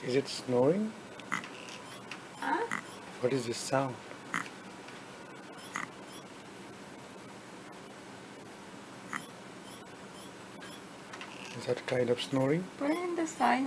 Is it snoring? Huh? What is this sound? Is that kind of snoring? Put it in the side.